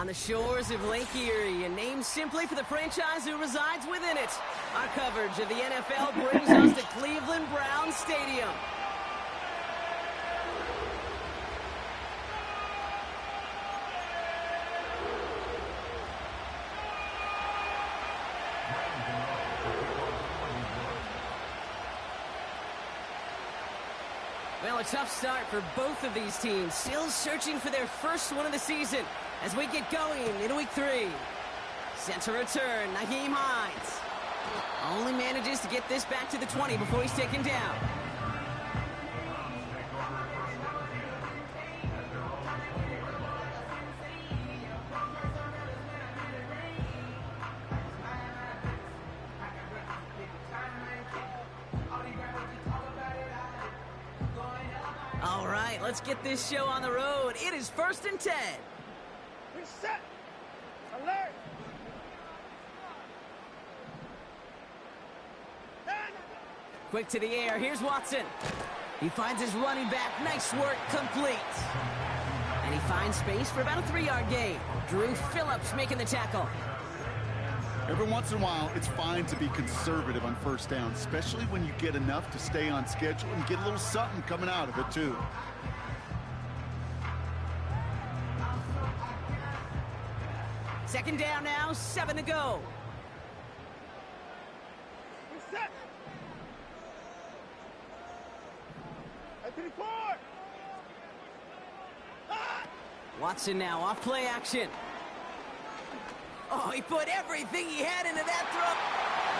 On the shores of Lake Erie, and named simply for the franchise who resides within it. Our coverage of the NFL brings us to Cleveland Browns Stadium. Well, a tough start for both of these teams. Still searching for their first one of the season as we get going into week 3. Set to return, Nyheim Hines. Only manages to get this back to the 20 before he's taken down. All right, let's get this show on the road. It is 1st and 10. Reset. Alert. Quick to the air. Here's Watson. He finds his running back. Nice work. Complete. And he finds space for about a 3-yard gain. Drew Phillips making the tackle. Every once in a while, it's fine to be conservative on first down, especially when you get enough to stay on schedule and get a little something coming out of it, too. Second down now, 7 to go. Reset. Watson now off play action. Oh, he put everything he had into that throw.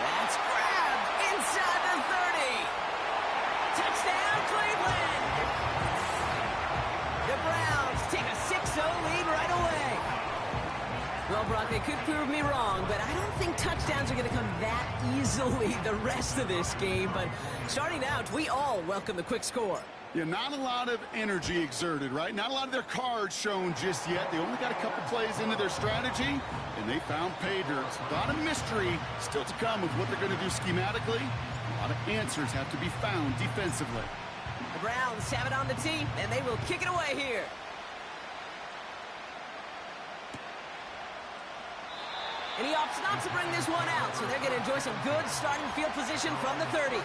That's grabbed inside the 30. Touchdown, Cleveland. The Browns take a 6-0 lead right away. Well, Brock, they could prove me wrong, but I don't think touchdowns are going to come that easily the rest of this game. But starting out, we all welcome the quick score. Yeah, not a lot of energy exerted, right? Not a lot of their cards shown just yet. They only got a couple plays into their strategy, and they found pay dirt. A lot of mystery still to come with what they're going to do schematically. A lot of answers have to be found defensively. The Browns have it on the tee, and they will kick it away here. And he opts not to bring this one out, so they're going to enjoy some good starting field position from the 30.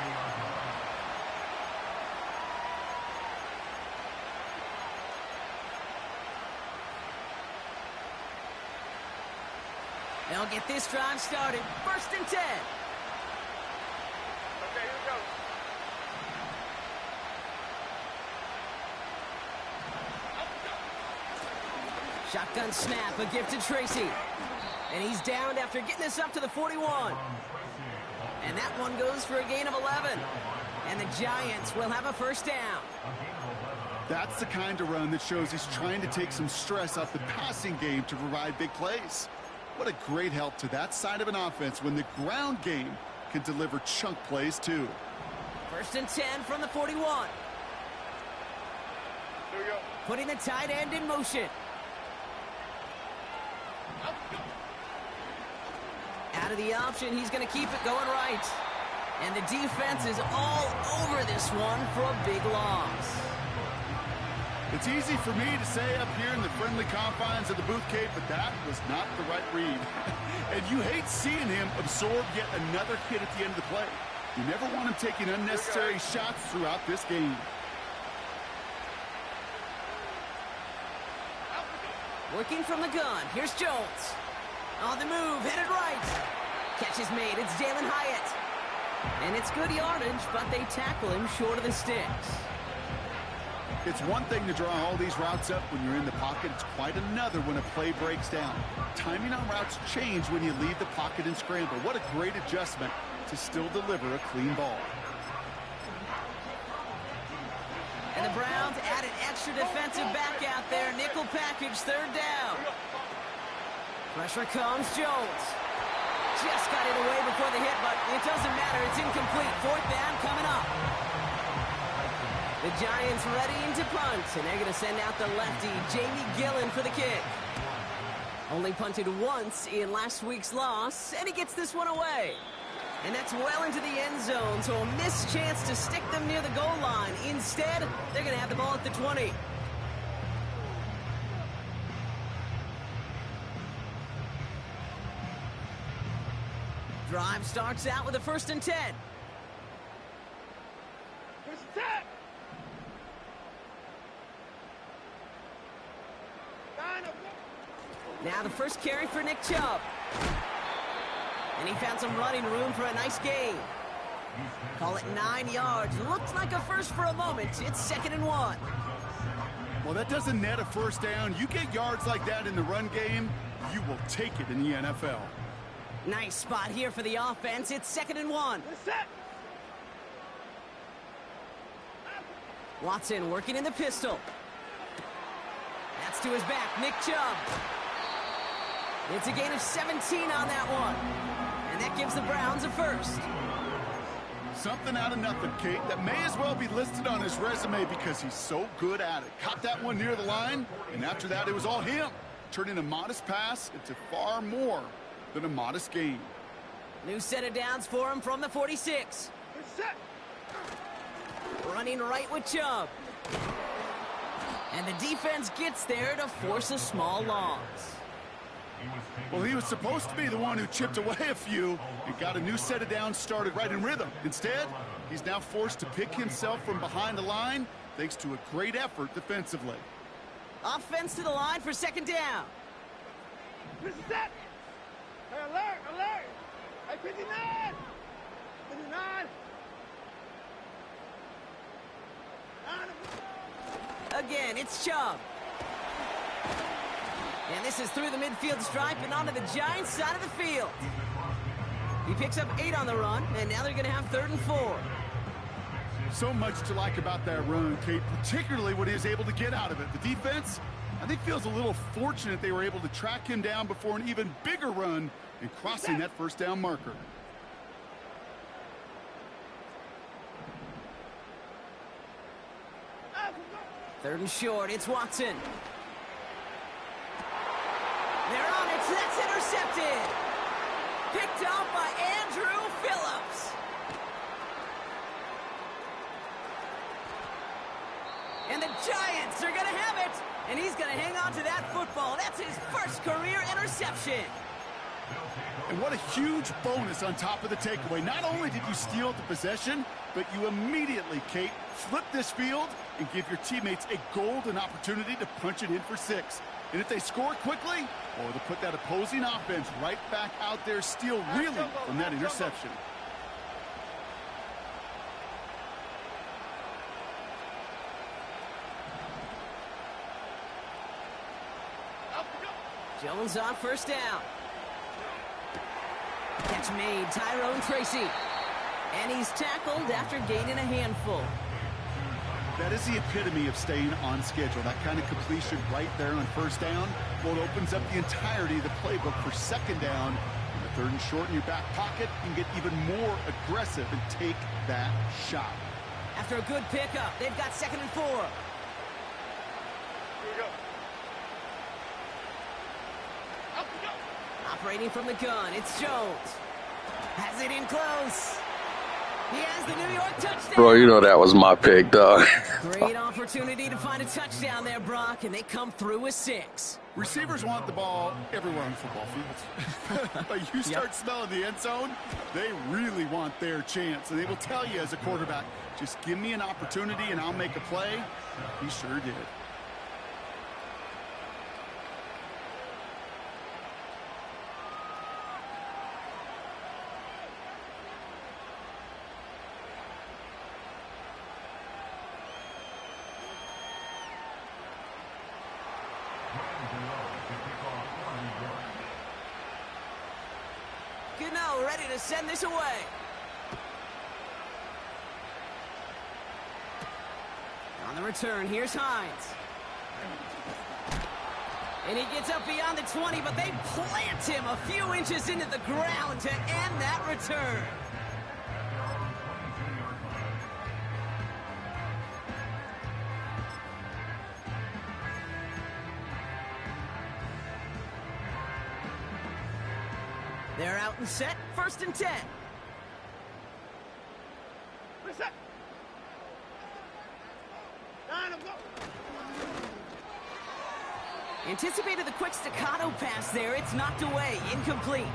They'll get this drive started. 1st and 10. Okay, here we go. Shotgun snap, a gift to Tracy. And he's downed after getting this up to the 41. And that one goes for a gain of 11. And the Giants will have a first down. That's the kind of run that shows he's trying to take some stress off the passing game to provide big plays. What a great help to that side of an offense when the ground game can deliver chunk plays too. 1st and 10 from the 41. Here we go. Putting the tight end in motion. Out of the option, he's going to keep it going right. And the defense is all over this one for a big loss. It's easy for me to say up here in the friendly confines of the Booth Cave, but that was not the right read. And you hate seeing him absorb yet another hit at the end of the play. You never want him taking unnecessary shots throughout this game. Working from the gun. Here's Jones. On the move, headed right. Catch is made. It's Jalen Hyatt. And it's good yardage, but they tackle him short of the sticks. It's one thing to draw all these routes up when you're in the pocket. It's quite another when a play breaks down. Timing on routes change when you leave the pocket and scramble. What a great adjustment to still deliver a clean ball. And the Browns add an extra defensive back out there. Nickel package, 3rd down. Pressure comes, Jones. Just got it away before the hit, but it doesn't matter. It's incomplete. 4th down coming up. The Giants readying to punt, and they're going to send out the lefty, Jamie Gillen, for the kick. Only punted once in last week's loss, and he gets this one away. And that's well into the end zone, so a missed chance to stick them near the goal line. Instead, they're going to have the ball at the 20. Drive starts out with a 1st and 10. Set. Now the first carry for Nick Chubb. And he found some running room for a nice gain. Call it 9 yards. Looked like a first for a moment. It's 2nd and 1. Well, that doesn't net a first down. You get yards like that in the run game, you will take it in the NFL. Nice spot here for the offense. It's 2nd and 1. Set. Watson working in the pistol. That's to his back, Nick Chubb. It's a gain of 17 on that one. And that gives the Browns a first. Something out of nothing, Kate. That may as well be listed on his resume because he's so good at it. Caught that one near the line, and after that, it was all him. Turning a modest pass into far more than a modest gain. New set of downs for him from the 46. Set. Running right with Chubb. And the defense gets there to force a small loss. Well, he was supposed to be the one who chipped away a few and got a new set of downs started right in rhythm. Instead, he's now forced to pick himself from behind the line thanks to a great effort defensively. Offense to the line for 2nd down. Set. Hey, alert, alert. Hey, 59. 59. Again, it's Chubb. And this is through the midfield stripe and onto the Giants' side of the field. He picks up 8 on the run, and now they're going to have 3rd and 4. So much to like about that run, Kate, particularly what he was able to get out of it. The defense, I think, feels a little fortunate they were able to track him down before an even bigger run and crossing that 1st down marker. Third and short, it's Watson. They're on it, that's intercepted. Picked off by Andrew Phillips. And the Giants are going to have it. And he's going to hang on to that football. That's his first career interception. And what a huge bonus on top of the takeaway. Not only did you steal the possession, but you immediately, Kate, flip this field and give your teammates a golden opportunity to punch it in for 6. And if they score quickly, or to put that opposing offense right back out there, steal really from that interception. Jones on 1st down. Catch made, Tyrone Tracy. And he's tackled after gaining a handful. That is the epitome of staying on schedule. That kind of completion right there on 1st down. Well, it opens up the entirety of the playbook for 2nd down. And the 3rd and short in your back pocket, you can get even more aggressive and take that shot. After a good pickup, they've got 2nd and 4. Here we go. Up we go. Operating from the gun, it's Jones. Has it in close. He has the New York touchdown. Bro, you know that was my pick, dog. Great opportunity to find a touchdown there, Brock, and they come through with 6. Receivers want the ball everywhere on football fields. But you start smelling the end zone, they really want their chance. And they will tell you as a quarterback, just give me an opportunity and I'll make a play. He sure did. Gano ready to send this away. On the return, here's Hines. And he gets up beyond the 20, but they plant him a few inches into the ground to end that return. They're out and set, 1st and 10. Reset. 9 of them. Anticipated the quick staccato pass there. It's knocked away, incomplete.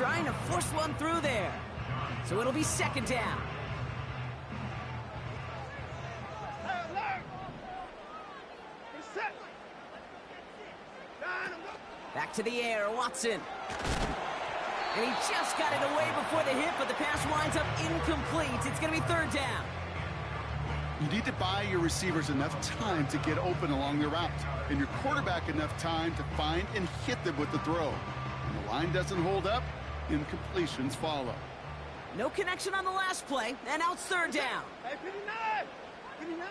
trying to force one through there. So it'll be second down. Hey, alert! Reset! Nine, go! Back to the air, Watson. And he just got it away before the hit, but the pass winds up incomplete. It's going to be third down. You need to buy your receivers enough time to get open along their route, and your quarterback enough time to find and hit them with the throw. When the line doesn't hold up, incompletions follow. No connection on the last play, and now it's third down. Hey, 59! 59!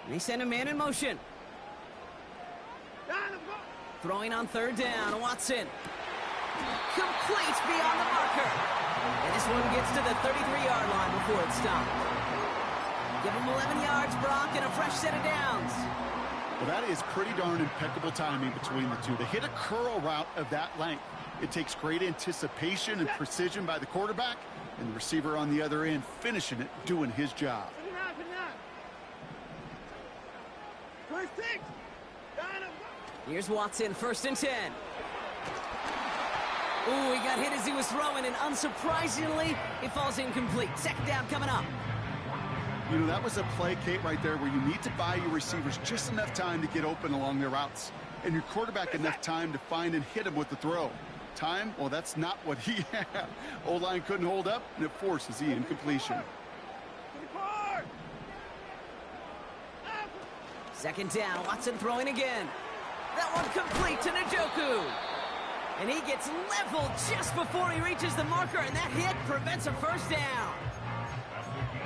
And they send a man in motion. Nine, go! Throwing on third down, Watson. Completes beyond the marker. And this one gets to the 33-yard line before it stopped. Give him 11 yards, Brock, and a fresh set of downs. Well, that is pretty darn impeccable timing between the two. They hit a curl route of that length. It takes great anticipation and precision by the quarterback, and the receiver on the other end finishing it, doing his job. 59, 59. 26! Nine, go! Here's Watson, first and 10. Ooh, he got hit as he was throwing, and unsurprisingly, it falls incomplete. Second down coming up. You know, that was a play, Kate, right there, where you need to buy your receivers just enough time to get open along their routes, and your quarterback enough time to find and hit him with the throw. Time? Well, that's not what he had. O-line couldn't hold up, and it forces the incompletion. 24! Second down, Watson throwing again. That one complete to Njoku. And he gets leveled just before he reaches the marker, and that hit prevents a first down.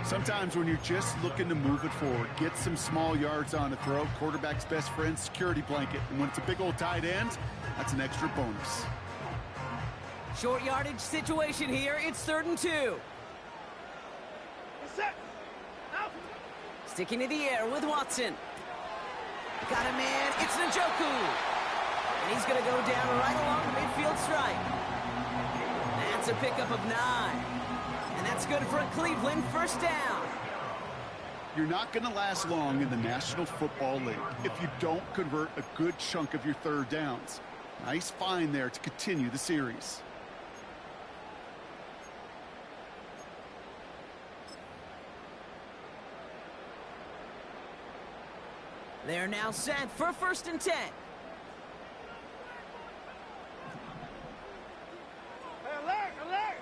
Sometimes when you're just looking to move it forward, get some small yards on a throw, quarterback's best friend, security blanket. And when it's a big old tight end, that's an extra bonus. Short yardage situation here. It's 3rd and 2. Reset! Out! Sticking to the air with Watson. Got a man. It's Njoku. And he's going to go down right along the midfield stripe. That's a pickup of 9. And that's good for a Cleveland first down. You're not going to last long in the National Football League if you don't convert a good chunk of your third downs. Nice find there to continue the series. They're now set for 1st and 10. Hey, alert! Alert!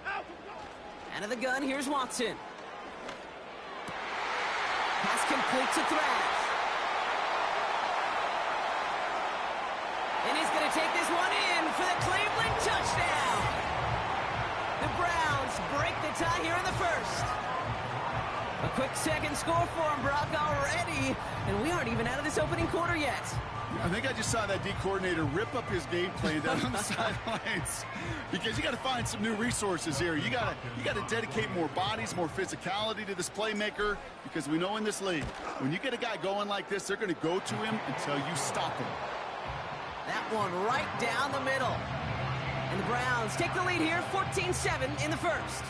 Out! Go! Out of the gun, here's Watson. Pass complete to Thrash. And he's going to take this one in for the Cleveland touchdown. The Browns break the tie here in the first. A quick second score for him, Brock, already. And we aren't even out of this opening quarter yet. I think I just saw that D coordinator rip up his game plan down on the sidelines, because you got to find some new resources here. You got to dedicate more bodies, more physicality to this playmaker, because we know in this league, when you get a guy going like this, they're going to go to him until you stop him. That one right down the middle. And the Browns take the lead here, 14-7 in the first.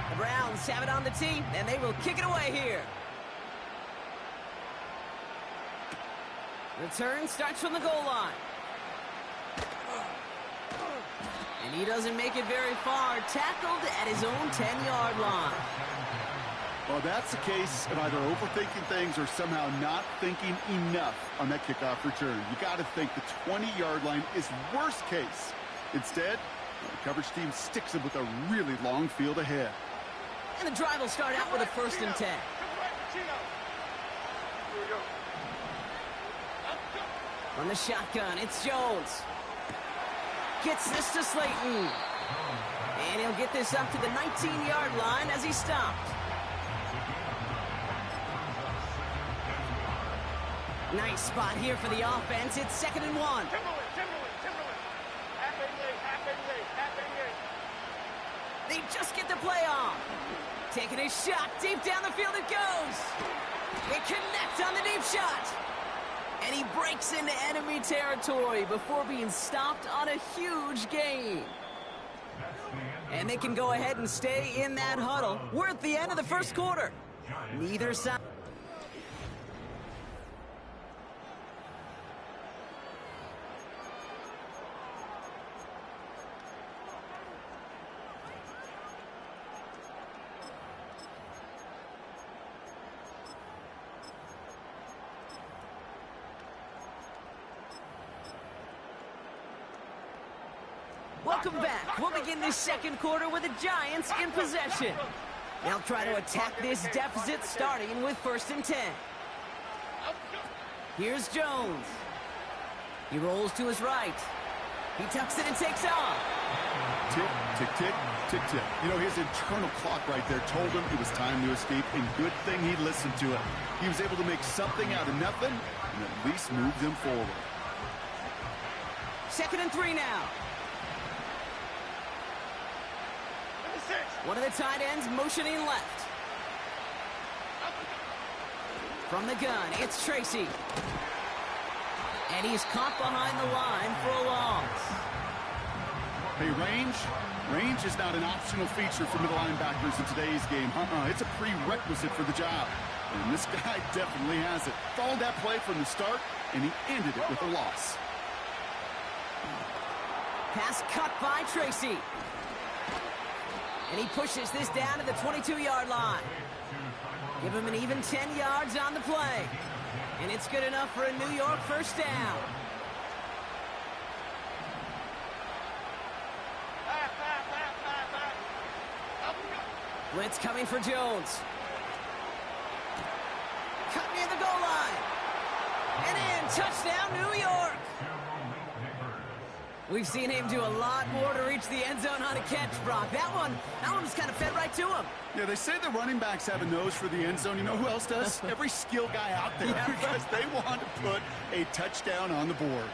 The Browns have it on the tee, and they will kick it away here. Return starts from the goal line. And he doesn't make it very far. Tackled at his own 10-yard line. Well, that's the case of either overthinking things or somehow not thinking enough on that kickoff return. You got to think the 20-yard line is worst case. Instead, the coverage team sticks him with a really long field ahead. And the drive will start out with a 1st and 10. From the shotgun, it's Jones. Gets this to Slayton. And he'll get this up to the 19-yard line as he stopped. Nice spot here for the offense. It's 2nd and 1. They just get the play off. Taking a shot deep down the field it goes. They connect on the deep shot. And he breaks into enemy territory before being stopped on a huge gain. And they can go ahead and stay in that huddle. We're at the end of the first quarter. Neither side. Welcome back. We'll begin this second quarter with the Giants in possession. They'll try to attack this deficit starting with 1st and 10. Here's Jones. He rolls to his right. He tucks it and takes off. Tick, tick, tick, tick, tick. You know, his internal clock right there told him it was time to escape, and good thing he listened to it. He was able to make something out of nothing and at least move them forward. 2nd and 3 now. One of the tight ends motioning left. From the gun, it's Tracy. And he's caught behind the line for a loss. Hey, range is not an optional feature for middle linebackers in today's game. It's a prerequisite for the job. And this guy definitely has it. Followed that play from the start, and he ended it with a loss. Pass cut by Tracy. And he pushes this down to the 22-yard line. Give him an even 10 yards on the play. And it's good enough for a New York 1st down. Blitz coming for Jones. Cut near the goal line. And in, touchdown, New York. We've seen him do a lot more to reach the end zone on a catch, Brock. That one was kind of fed right to him. Yeah, they say the running backs have a nose for the end zone. You know who else does? Every skill guy out there, because they want to put a touchdown on the board.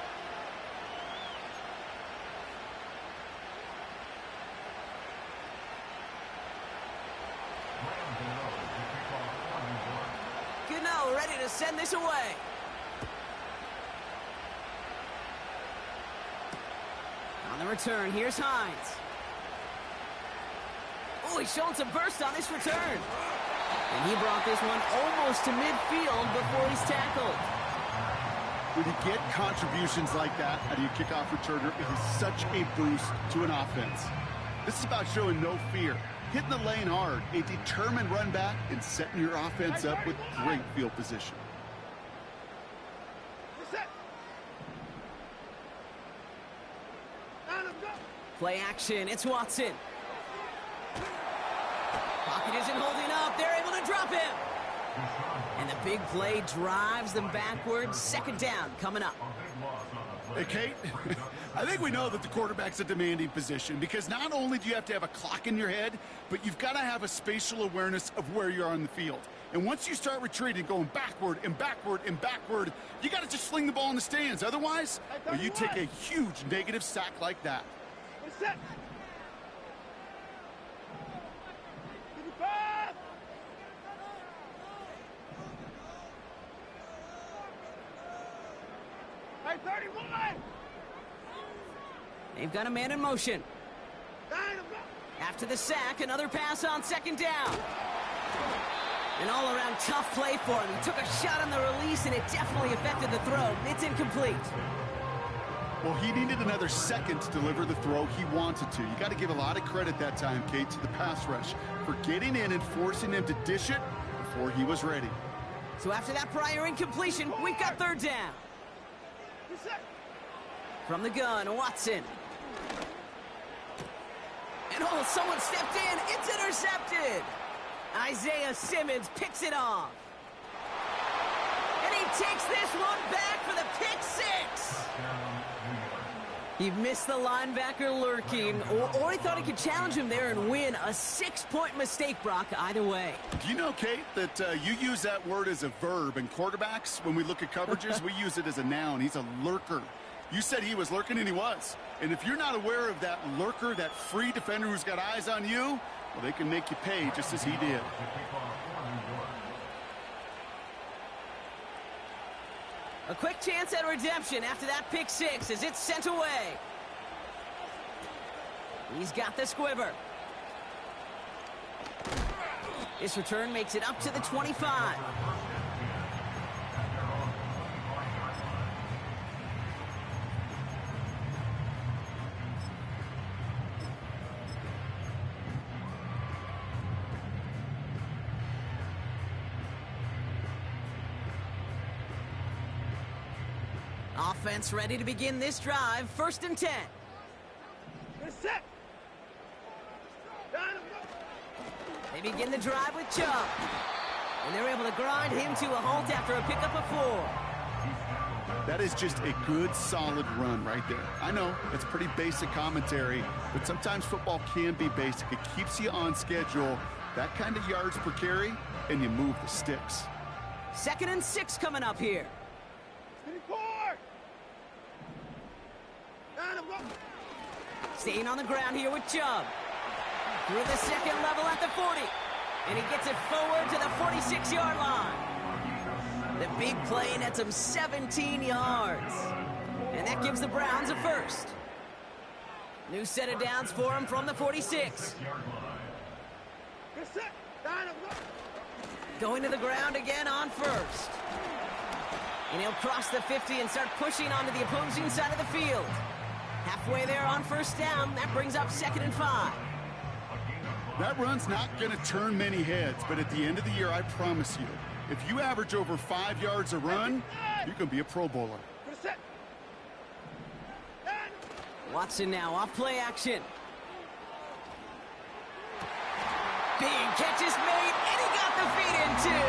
Gano ready to send this away. On the return, here's Hines. Oh, he's showing some burst on this return. And he brought this one almost to midfield before he's tackled. When you get contributions like that out of your kickoff returner, it is such a boost to an offense. This is about showing no fear, hitting the lane hard, a determined run back, and setting your offense up with great field position. Play action, it's Watson. Pocket isn't holding up, they're able to drop him. And the big play drives them backwards. 2nd down coming up. Hey, Kate, I think we know that the quarterback's a demanding position because not only do you have to have a clock in your head, but you've got to have a spatial awareness of where you are on the field. And once you start retreating, going backward and backward and backward, you got to just fling the ball in the stands. Otherwise, well, you take a huge negative sack like that. Set. Hey, 31. They've got a man in motion. After the sack, another pass on 2nd down. An all-around tough play for him. He took a shot on the release, and it definitely affected the throw. It's incomplete. Well, he needed another second to deliver the throw he wanted to. You got to give a lot of credit that time, Kate, to the pass rush for getting in and forcing him to dish it before he was ready. So after that prior incompletion, we've got 3rd down. From the gun, Watson. And oh, someone stepped in. It's intercepted. Isaiah Simmons picks it off. And he takes this one back for the pick 6. He missed the linebacker lurking, or he thought he could challenge him there and win. A 6-point mistake, Brock, either way. Do you know, Kate, that you use that word as a verb, and quarterbacks, when we look at coverages, we use it as a noun. He's a lurker. You said he was lurking, and he was. And if you're not aware of that lurker, that free defender who's got eyes on you, well, they can make you pay just as he did. A quick chance at redemption after that pick 6 as it's sent away. He's got the squiver. This return makes it up to the 25. Offense ready to begin this drive. 1st and 10. We're set. They begin the drive with Chubb. And they're able to grind him to a halt after a pickup of 4. That is just a good, solid run right there. I know, it's pretty basic commentary, but sometimes football can be basic. It keeps you on schedule, that kind of yards per carry, and you move the sticks. 2nd and 6 coming up here. Staying on the ground here with Chubb. Through the second level at the 40. And he gets it forward to the 46-yard line. The big play nets him 17 yards. And that gives the Browns a first. New set of downs for him from the 46. Going to the ground again on first. And he'll cross the 50 and start pushing onto the opposing side of the field. Halfway there on first down. That brings up 2nd and 5. That run's not going to turn many heads, but at the end of the year, I promise you, if you average over 5 yards a run, you can be a Pro Bowler. Watson now off play action. Big catch is made, and he got the feet in too.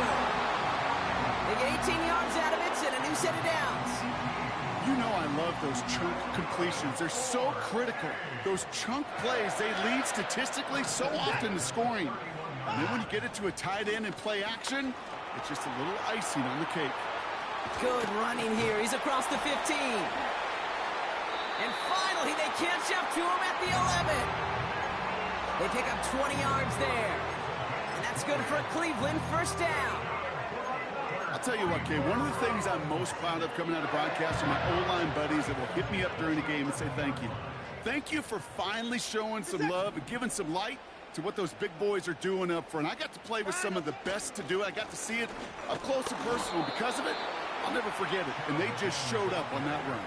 They get 18 yards out of it and a new set of downs. You know I love those chunk completions. They're so critical. Those chunk plays, they lead statistically so often to scoring. And then when you get it to a tight end and play action, it's just a little icing on the cake. Good running here. He's across the 15. And finally, they catch up to him at the 11. They pick up 20 yards there. And that's good for a Cleveland first down. I'll tell you what, Kay, one of the things I'm most proud of coming out of broadcast are my O-line buddies that will hit me up during the game and say thank you. Thank you for finally showing some love and giving some light to what those big boys are doing up front. I got to play with some of the best to do it. I got to see it up close and personal. Because of it, I'll never forget it. And they just showed up on that run.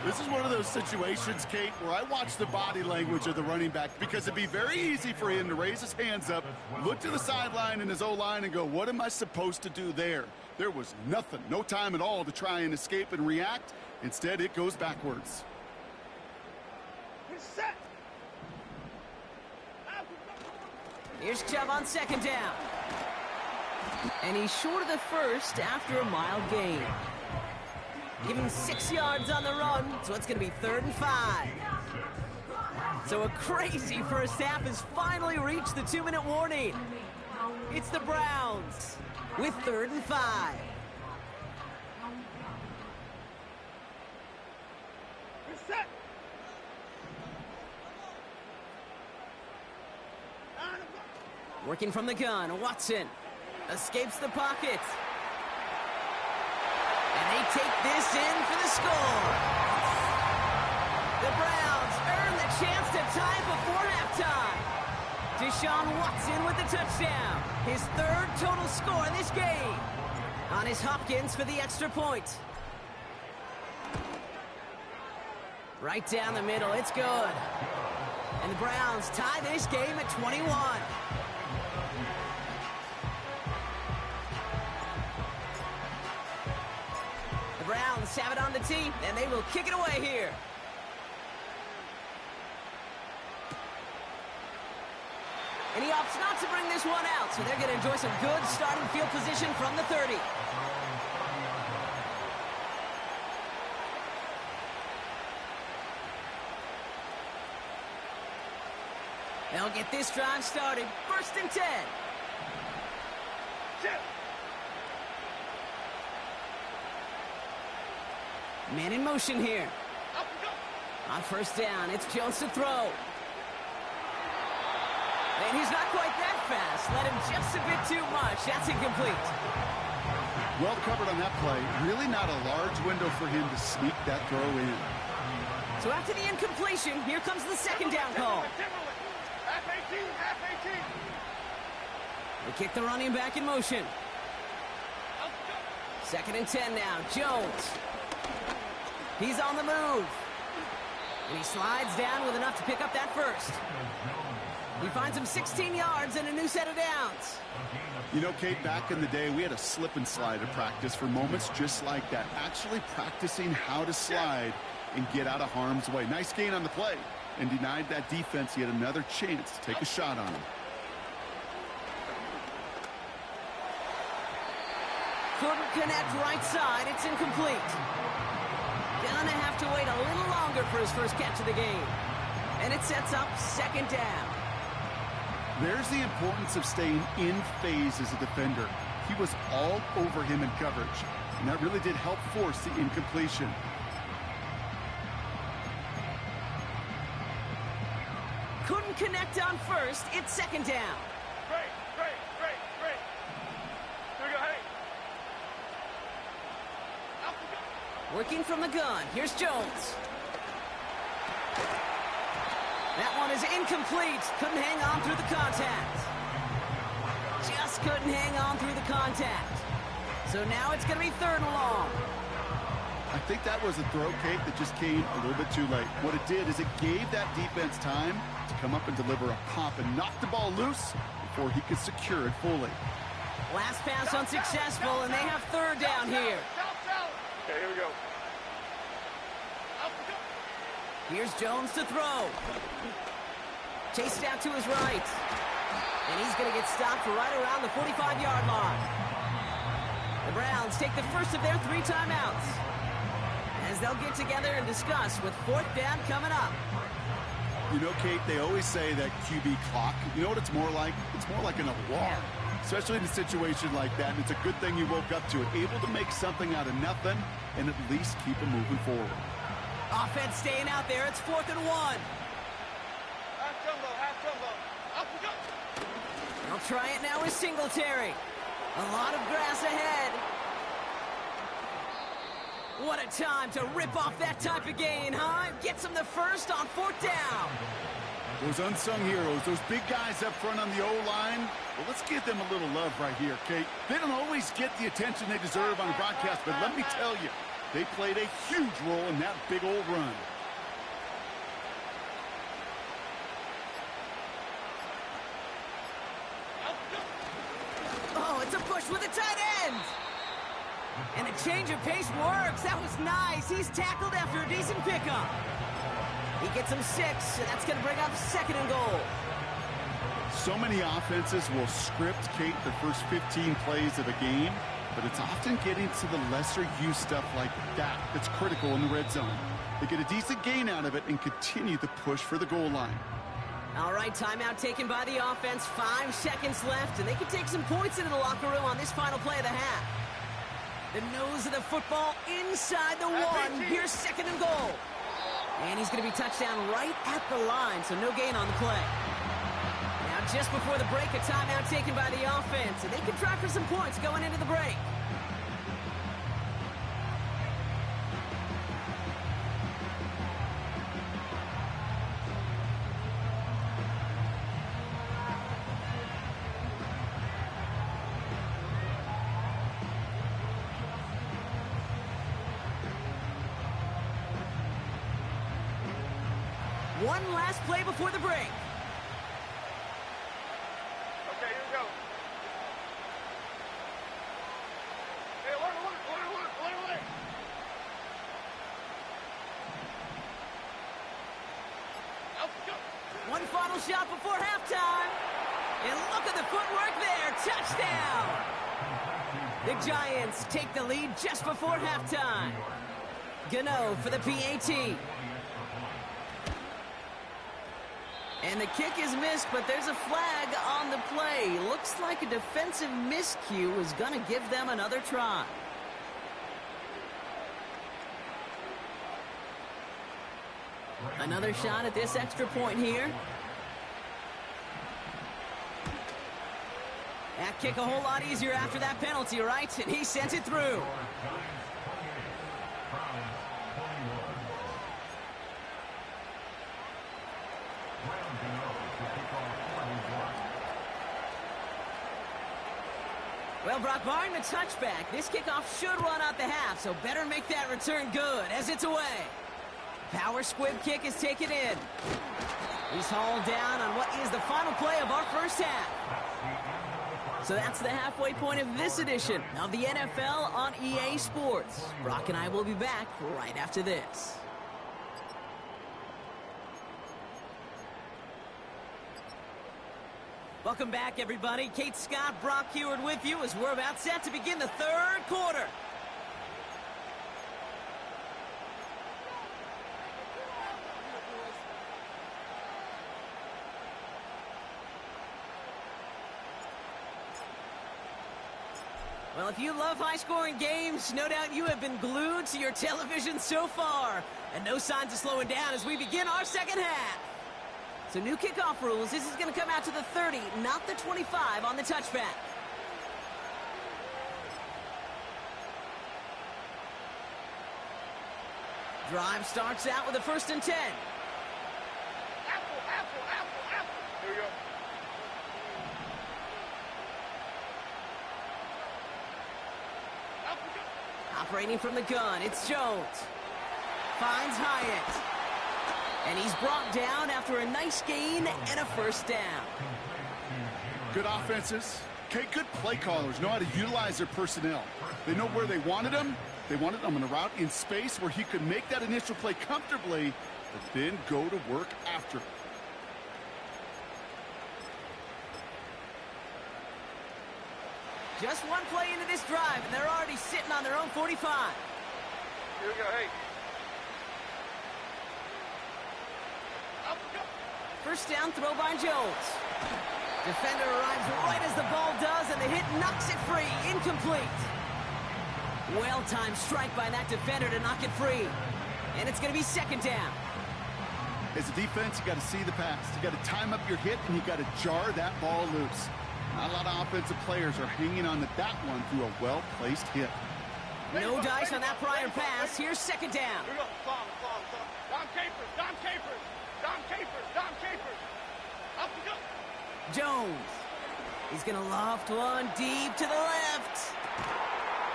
This is one of those situations, Kate, where I watch the body language of the running back because it'd be very easy for him to raise his hands up, look to the sideline in his O-line and go, what am I supposed to do there? There was nothing, no time at all to try and escape and react. Instead, it goes backwards. Here's Chubb on 2nd down. And he's short of the first after a mild gain. Give him 6 yards on the run, so it's going to be 3rd and 5. So a crazy first half has finally reached the 2-minute warning. It's the Browns with 3rd and 5. Working from the gun, Watson escapes the pocket. And they take this in for the score. The Browns earn the chance to tie before halftime. Deshaun Watson with the touchdown. His 3rd total score in this game. On his Hopkins for the extra point. Right down the middle, it's good. And the Browns tie this game at 21. Browns have it on the tee, and they will kick it away here. And he opts not to bring this one out, so they're going to enjoy some good starting field position from the 30. They'll get this drive started. 1st and 10. Man in motion here. On first down, it's Jones to throw. And he's not quite that fast. Let him just a bit too much. That's incomplete. Well covered on that play. Really not a large window for him to sneak that throw in. So after the incompletion, here comes the 2nd down call. Half 18, half 18. They kick the running back in motion. 2nd and 10 now. Jones. He's on the move. And he slides down with enough to pick up that first. He finds him 16 yards and a new set of downs. You know, Kate, back in the day, we had a slip and slide at practice for moments just like that. Actually practicing how to slide and get out of harm's way. Nice gain on the play. and denied that defense yet another chance to take a shot on him. Couldn't connect right side. It's incomplete. Gonna have to wait a little longer for his first catch of the game. And it sets up second down. There's the importance of staying in phase as a defender. He was all over him in coverage, and that really did help force the incompletion. Couldn't connect on first. It's second down. Great. Here we go, hey. Out we go. Working from the gun. Here's Jones. That one is incomplete. Couldn't hang on through the contact. Just couldn't hang on through the contact. So now it's going to be third and long. I think that was a throw, Kate, that just came a little bit too late. What it did is it gave that defense time to come up and deliver a pop and knock the ball loose before he could secure it fully. Last pass unsuccessful, and they have third down here. Okay, here we go. Here's Jones to throw. Chased out to his right. And he's going to get stopped right around the 45-yard line. The Browns take the first of their 3 timeouts, as they'll get together and discuss with fourth down coming up. You know, Kate, they always say that QB clock, you know what it's more like? It's more like an alarm, especially in a situation like that. And it's a good thing you woke up to it, able to make something out of nothing and at least keep it moving forward. Offense staying out there. It's 4th and 1. Half jumbo. Up we go. They'll try it now with Singletary. A lot of grass ahead. What a time to rip off that type of gain, huh? Gets him the first on 4th down. Those unsung heroes, those big guys up front on the O-line, well, let's give them a little love right here, Kate. They don't always get the attention they deserve on broadcast, but let me tell you, they played a huge role in that big old run. Oh, it's a push with a tight end. And a change of pace works. That was nice. He's tackled after a decent pickup. He gets him 6, and that's going to bring up 2nd and goal. So many offenses will script, Kate, the first 15 plays of a game, but it's often getting to the lesser use stuff like that that's critical in the red zone. They get a decent gain out of it and continue the push for the goal line. All right, timeout taken by the offense. 5 seconds left, and they can take some points into the locker room on this final play of the half. The nose of the football inside the 1. Here's 2nd and goal. And he's going to be touched down right at the line, so no gain on the play. Now, just before the break, a timeout taken by the offense, and they can try for some points going into the break. One last play before the break. Okay, here we go. Hey, order. Out we go. One final shot before halftime. And look at the footwork there. Touchdown. The Giants take the lead just before halftime. Gano for the PAT. And the kick is missed, but there's a flag on the play. Looks like a defensive miscue is going to give them another try. Another shot at this extra point here. That kick a whole lot easier after that penalty, right? And he sent it through. Well, Brock, barring the touchback, this kickoff should run out the half, so better make that return good as it's away. Power squib kick is taken in. He's hauled down on what is the final play of our first half. So that's the halfway point of this edition of the NFL on EA Sports. Brock and I will be back right after this. Welcome back, everybody. Kate Scott, Brock Heward with you as we're about set to begin the third quarter. Well, if you love high-scoring games, no doubt you have been glued to your television so far. And no signs of slowing down as we begin our second half. So new kickoff rules. This is going to come out to the 30, not the 25 on the touchback. Drive starts out with a 1st and 10. Apple, apple, apple, apple. Here we go. Apple, go. Operating from the gun, it's Jones. Finds Hyatt. And he's brought down after a nice gain and a 1st down. Good offenses. Okay, good play callers know how to utilize their personnel. They know where they wanted them. They wanted them on a route in space where he could make that initial play comfortably, but then go to work after. Just one play into this drive, and they're already sitting on their own 45. Here we go, hey. Apple, go. 1st down throw by Jones. Defender arrives right as the ball does, and the hit knocks it free. Incomplete. Well-timed strike by that defender to knock it free. And it's going to be 2nd down. As a defense, you got to see the pass. You got to time up your hit, and you got to jar that ball loose. Not a lot of offensive players are hanging on to that one through a well-placed hit. No dice on that prior pass. Here's 2nd down. Here we go. Song. Dom Capers, Dom Capers, Dom Capers, Dom Capers. Apple, go. Jones. He's going to loft one deep to the left.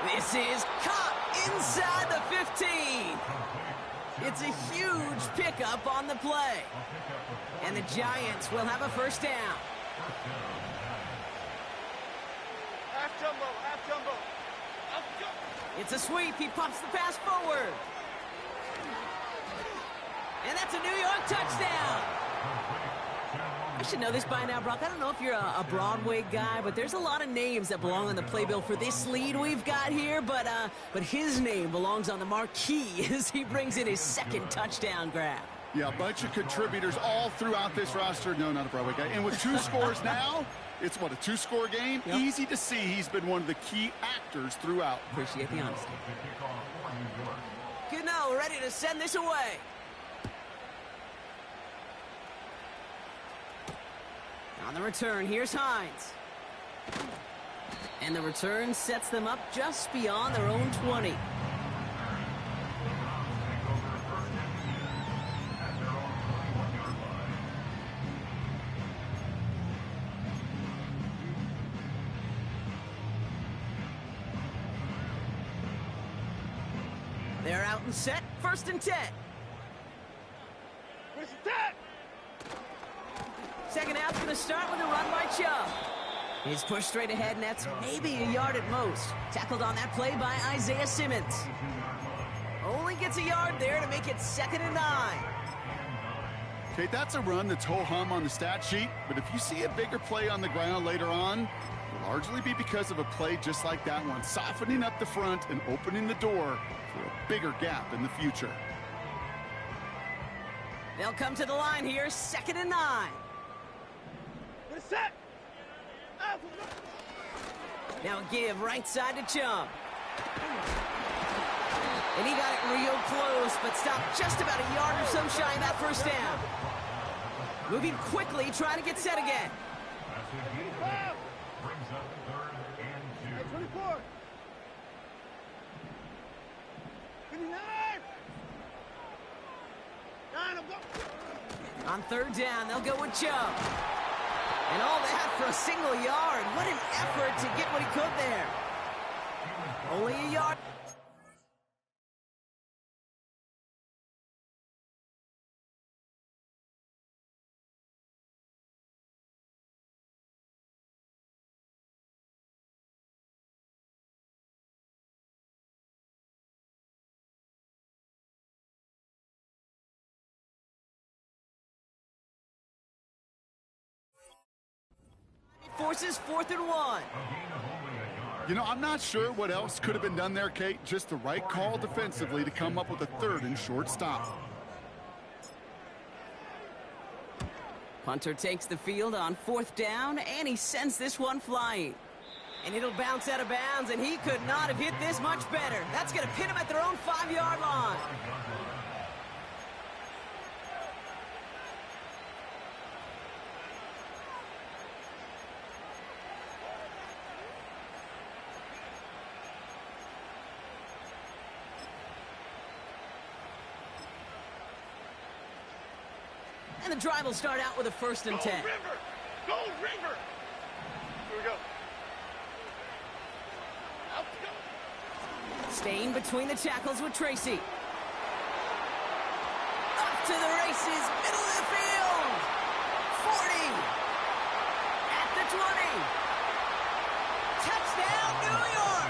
This is caught inside the 15. It's a huge pickup on the play. And the Giants will have a 1st down. Half jumbo. Apple, go. It's a sweep. He pops the pass forward. And that's a New York touchdown. I should know this by now, Brock. I don't know if you're a Broadway guy, but there's a lot of names that belong on the playbill for this lead we've got here. But his name belongs on the marquee as he brings in his 2nd touchdown grab. Yeah, a bunch of contributors all throughout this roster. No, not a Broadway guy. And with 2 scores now, it's what, a 2-score game? Yep. Easy to see he's been one of the key actors throughout. Appreciate the honesty. Gano ready to send this away. On the return, here's Hines. And the return sets them up just beyond their own 20. They're out and set, 1st and 10. Where's the dad? Second half's going to start with a run by Chubb. He's pushed straight ahead, and that's maybe a yard at most. Tackled on that play by Isaiah Simmons. Only gets a yard there to make it 2nd and 9. Okay, that's a run that's ho-hum on the stat sheet, but if you see a bigger play on the ground later on, it'll largely be because of a play just like that one, softening up the front and opening the door for a bigger gap in the future. They'll come to the line here, 2nd and 9. Get it set. Apple, go. Now a give right side to Chubb. And he got it real close, but stopped just about a yard or so shy of that 1st down. Moving quickly, trying to get set again. 25. 24. 59. 9, I'm going. On 3rd down, they'll go with Chubb. And all that for a single yard. What an effort to get what he could there. Only a yard. forces 4th and 1. You know, I'm not sure what else could have been done there, Kate. Just the right call defensively to come up with a 3rd and short stop. Punter takes the field on 4th down, and he sends this one flying. And it'll bounce out of bounds, and he could not have hit this much better. That's going to pin him at their own 5-yard line. And the drive will start out with a 1st and 10. Go River! Go River! Here we go. Out we go. Staying between the tackles with Tracy. Up to the races, middle of the field. 40. At the 20. Touchdown, New York!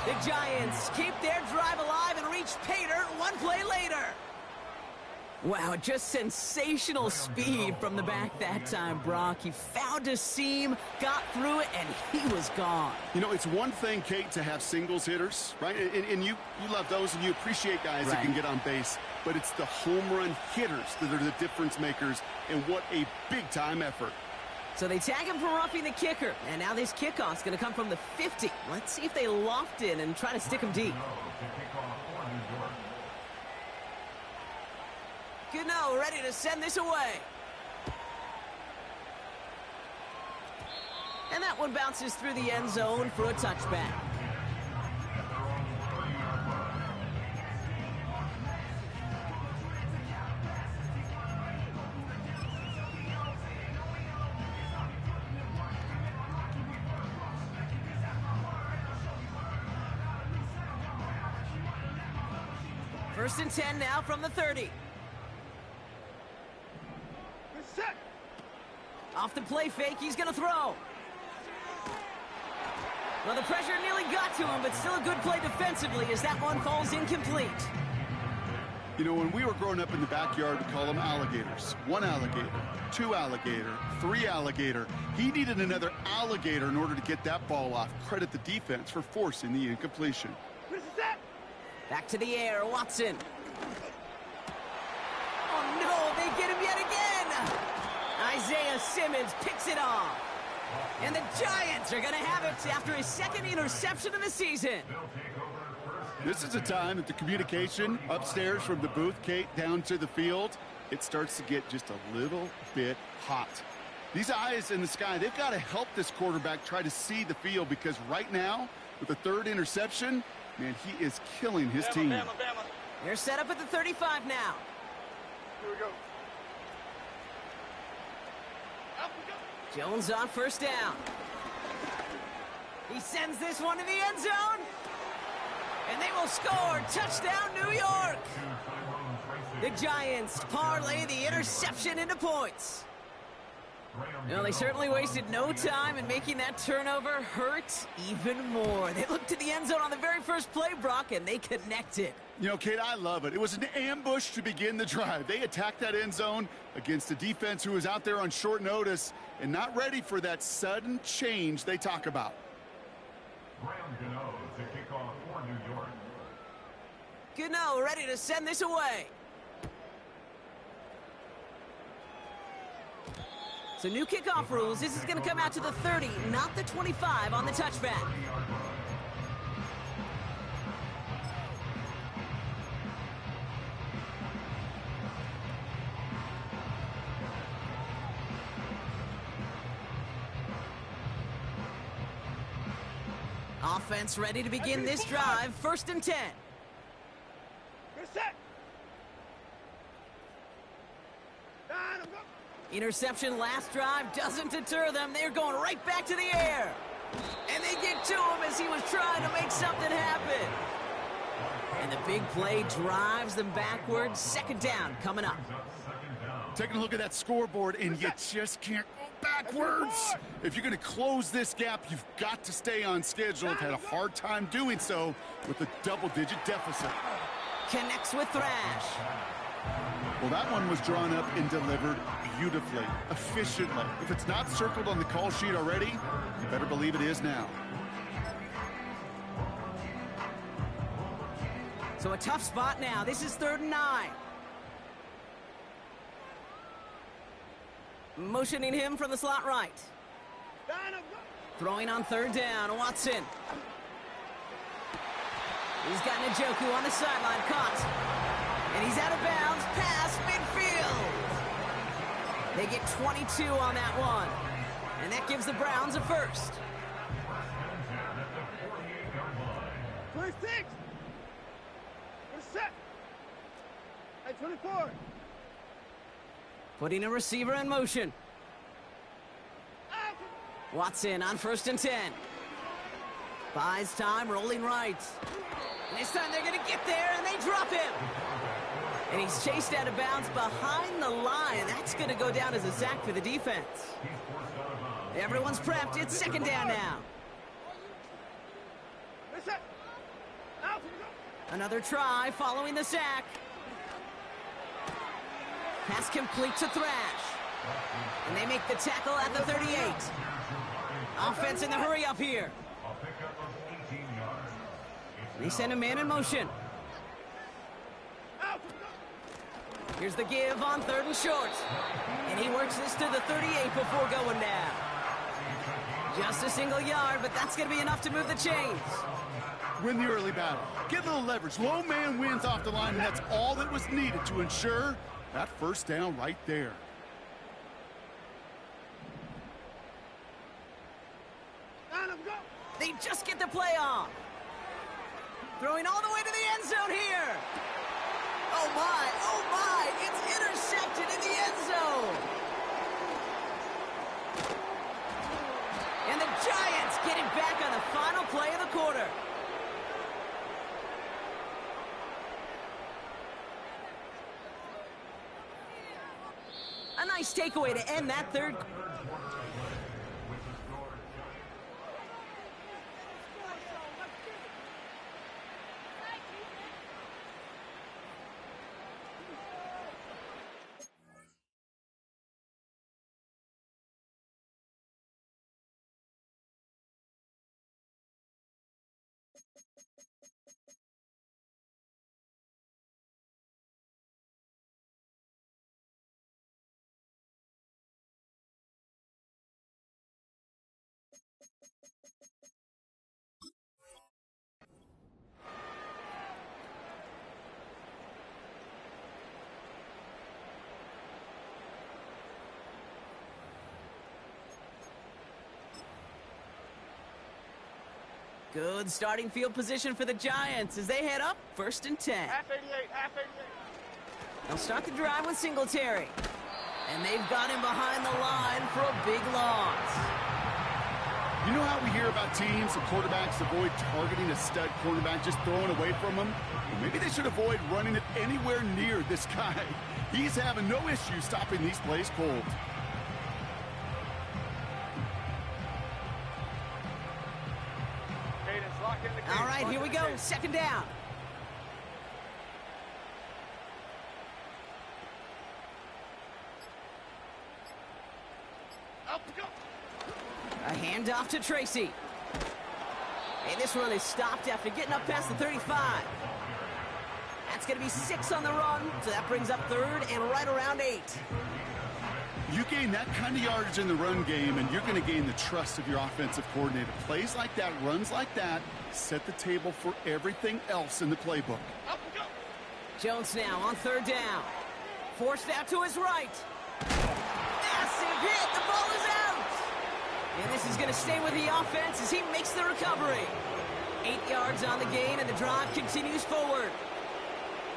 The Giants keep their drive alive and reach pay dirt one play later. Wow, just sensational speed from the back that time, Brock. He found a seam, got through it, and he was gone. You know, it's one thing, Kate, to have singles hitters, right? And you love those, and you appreciate guys that can get on base. But it's the home run hitters that are the difference makers, and what a big-time effort. So they tag him for roughing the kicker, and now this kickoff's going to come from the 50. Let's see if they loft in and try to stick him deep. Gano ready to send this away. And that one bounces through the end zone for a touchback. First and 10 now from the 30. Set. Off the play fake, he's going to throw. Well, the pressure nearly got to him, but still a good play defensively as that one falls incomplete. You know, when we were growing up in the backyard, we call them alligators. 1 alligator, 2 alligator, 3 alligator. He needed another alligator in order to get that ball off. Credit the defense for forcing the incompletion. Set. Back to the air, Watson. Oh, no, they get him yet again. Isaiah Simmons picks it off. And the Giants are going to have it after his 2nd interception of the season. This is a time that the communication upstairs from the booth, Kate, down to the field, it starts to get just a little bit hot. These eyes in the sky, they've got to help this quarterback try to see the field, because right now, with the 3rd interception, man, he is killing his team. Bama. They're set up at the 35 now. Here we go. Out we go. Jones on 1st down. He sends this one to the end zone. And they will score. Touchdown, New York. The Giants parlay the interception into points. Well, they certainly wasted no time in making that turnover hurt even more. They looked to the end zone on the very first play, Brock, and they connected. You know, Kate, I love it. It was an ambush to begin the drive. They attacked that end zone against a defense who was out there on short notice and not ready for that sudden change they talk about. Gano ready to send this away. So new kickoff rules. This is going to come out to the 30, not the 25 on the touchback. Offense ready to begin this drive. 1st and 10. You're set. Interception last drive doesn't deter them. They're going right back to the air. And they get to him as he was trying to make something happen. And the big play drives them backwards. 2nd down coming up. Taking a look at that scoreboard, and you just can't go backwards. If you're going to close this gap, you've got to stay on schedule. I've had a hard time doing so with a double-digit deficit. Connects with Thrash. Well, that one was drawn up and delivered beautifully, efficiently. If it's not circled on the call sheet already, you better believe it is now. So a tough spot now. This is 3rd and 9. Motioning him from the slot right. Throwing on 3rd down, Watson. He's got Njoku on the sideline, caught. And he's out of bounds, past midfield. They get 22 on that one. And that gives the Browns a first. 26. We're set. At 24. Putting a receiver in motion. Watson on 1st and 10. Buys time, rolling right. And this time they're going to get there, and they drop him. And he's chased out of bounds behind the line. That's going to go down as a sack for the defense. Everyone's prepped. It's 2nd down now. Another try following the sack. Pass complete to Thrash. And they make the tackle at the 38. Offense in the hurry up here. They send a man in motion. Here's the give on 3rd and short. And he works this to the 38 before going down. Just a single yard, but that's going to be enough to move the chains. Win the early battle. Get a little leverage. Low man wins off the line, and that's all that was needed to ensure that 1st down right there. They just get the play off. Throwing all the way to the end zone here. Oh my, it's intercepted in the end zone. And the Giants get it back on the final play of the quarter. A nice takeaway to end that 3rd. Good starting field position for the Giants as they head up 1st and 10. Half 88, half 88. They'll start the drive with Singletary. And they've got him behind the line for a big loss. You know how we hear about teams and quarterbacks avoid targeting a stud cornerback, just throwing away from him? Well, maybe they should avoid running it anywhere near this guy. He's having no issue stopping these plays cold. All right, here we go. 2nd down. A handoff to Tracy. And this one is stopped after getting up past the 35. That's going to be 6 on the run, so that brings up 3rd and right around 8. You gain that kind of yardage in the run game, and you're going to gain the trust of your offensive coordinator. Plays like that, runs like that, set the table for everything else in the playbook. Jones now on 3rd down. Forced out to his right. Massive hit. The ball is out. And this is going to stay with the offense as he makes the recovery. 8 yards on the gain, and the drive continues forward.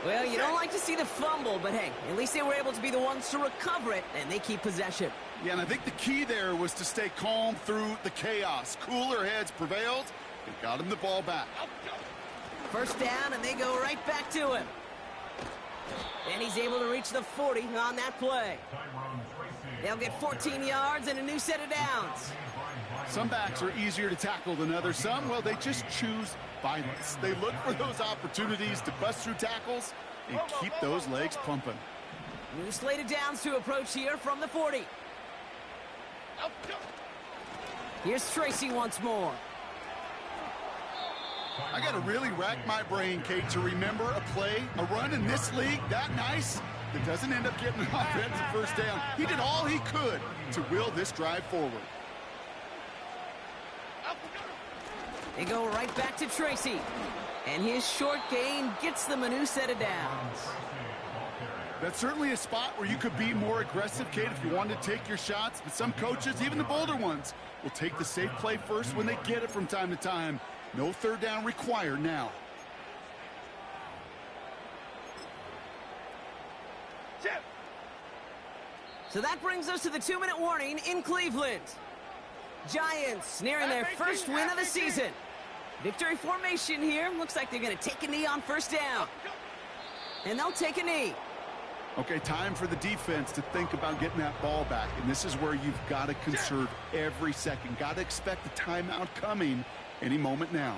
Well, you don't like to see the fumble, but hey, at least they were able to be the ones to recover it, and they keep possession. Yeah, and I think the key there was to stay calm through the chaos. Cooler heads prevailed and got him the ball back. 1st down, and they go right back to him. And he's able to reach the 40 on that play. They'll get 14 yards and a new set of downs. Some backs are easier to tackle than others. Some, well, they just choose violence. They look for those opportunities to bust through tackles and keep those legs pumping. New slated downs to approach here from the 40. Here's Tracy once more. I got to really rack my brain, Kate, to remember a play, a run in this league that nice that doesn't end up getting an offensive first down. He did all he could to will this drive forward. They go right back to Tracy. And his short gain gets them a new set of downs. That's certainly a spot where you could be more aggressive, Kate, if you wanted to take your shots. But some coaches, even the bolder ones, will take the safe play first when they get it from time to time. No third down required now. So that brings us to the 2-minute warning in Cleveland. Giants nearing their first win of the season. Victory formation here. Looks like they're going to take a knee on first down. And they'll take a knee. Okay, time for the defense to think about getting that ball back. And this is where you've got to conserve every second. Got to expect the timeout coming any moment now.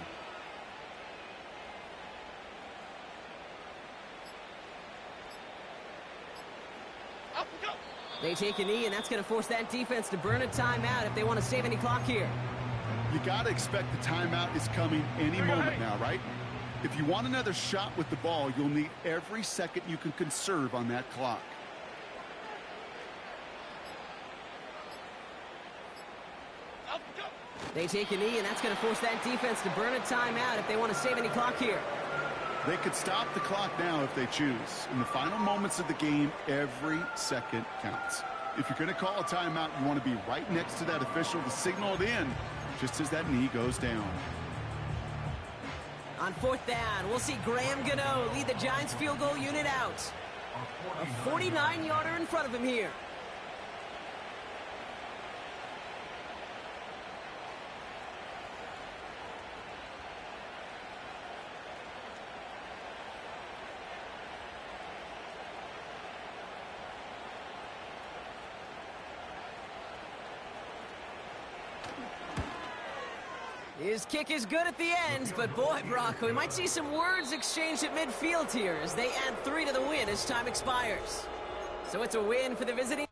They take a knee, and that's going to force that defense to burn a timeout if they want to save any clock here. You got to expect the timeout is coming any moment now, right? If you want another shot with the ball, you'll need every second you can conserve on that clock. They take a knee, and that's going to force that defense to burn a timeout if they want to save any clock here. They could stop the clock now if they choose. In the final moments of the game, every second counts. If you're going to call a timeout, you want to be right next to that official to signal it in just as that knee goes down. On fourth down, we'll see Graham Gano lead the Giants field goal unit out. A 49-yarder in front of him here. His kick is good at the end, but boy, Brock, we might see some words exchanged at midfield here as they add 3 to the win as time expires. So it's a win for the visiting.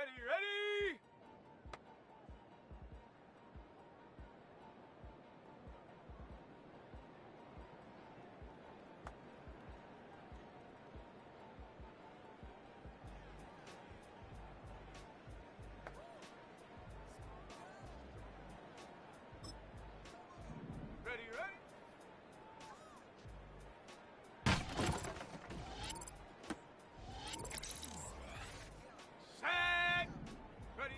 Ready, ready! Ready, ready? Set! Ready?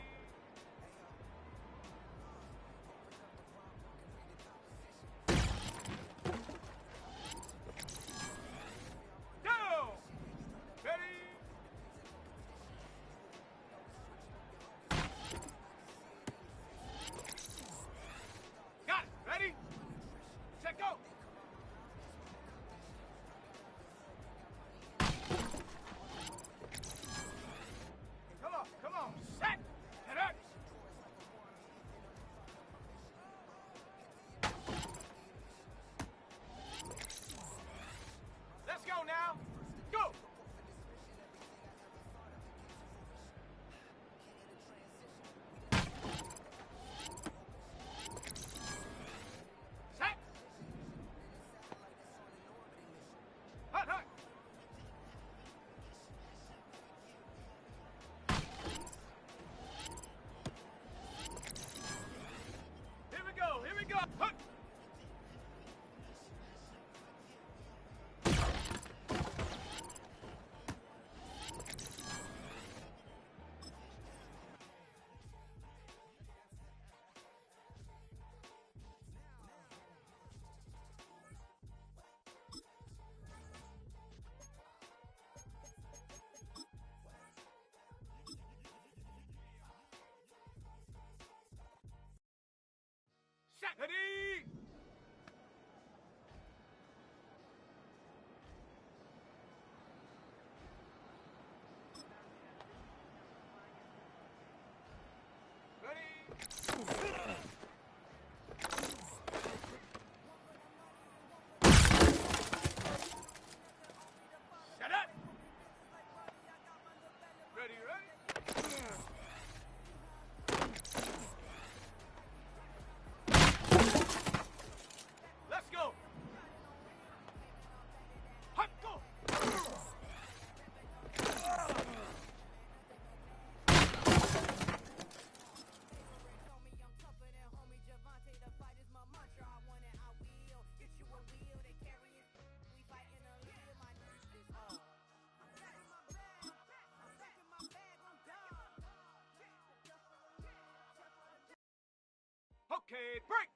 Go! Ready? Got it! Ready? Set, go! Come on, set! Head up! Let's go now! Go! Set! Hut, hut! Here we go! Hut! Set! Ready! Ready? Set up! Ready, ready? Let's go! Hut, go! Okay, break!